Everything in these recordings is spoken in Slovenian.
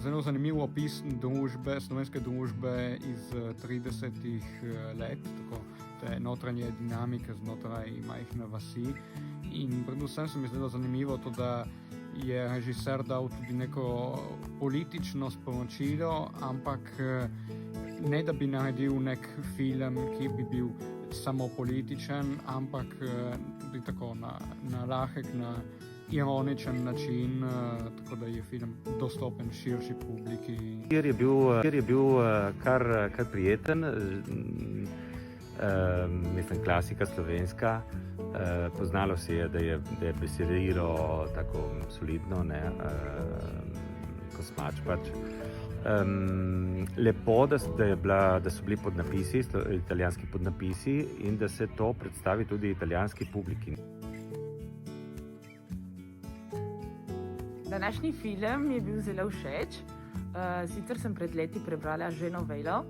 zelo zanimiv opis družbe, slovenske družbe iz 30. let, tako te notranje dinamike znotraj majhne vasi. In predvsem se mi zdelo zanimivo to, da je režiser dal tudi neko politično sporočilo, ampak ne da bi naredil nek film, ki bi bil samo političen, ampak tudi tako na lahek, na ironičen način, tako da je film dostopen širši publiki. Kjer je bil kar prijeten, mislim klasika slovenska, poznalo se je, da je besedilo tako solidno, ne, Kosmač pač. Lepo, da so bili podnapisi, italijanski podnapisi in da se to predstavi tudi italijanski publiki. Današnji film je bil zelo všeč. Sicer sem pred leti prebrala že novelo,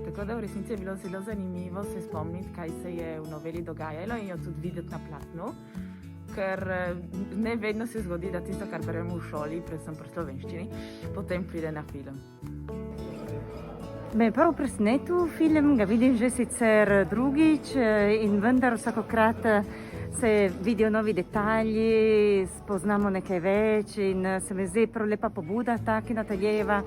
tako da v resnici je bilo zelo zanimivo se spomniti, kaj se je v noveli dogajalo in jo tudi videti na platnu. Ker ne vedno se zgodi, da tisto, kar beremo v šoli, predvsem pri slovenščini, potem pride na film. Me je prav presenetil film, ga vidim že sicer drugič in vendar vsakokrat se vidijo novi detalji, spoznamo nekaj več in se mi zdi prav lepa pobuda ta Kinoateljejeva,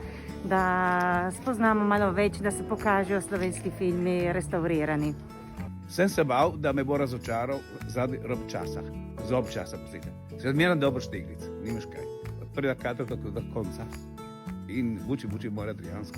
da spoznamo malo več, da se pokažejo slovenski filmi restaurirani. Sem se bal, da me bo razočaral zaradi zob časa, pustite. Se odmeram dober Štiglic, nimaš kaj. Od prvega kadra do konca. In buči mora Adrijansko.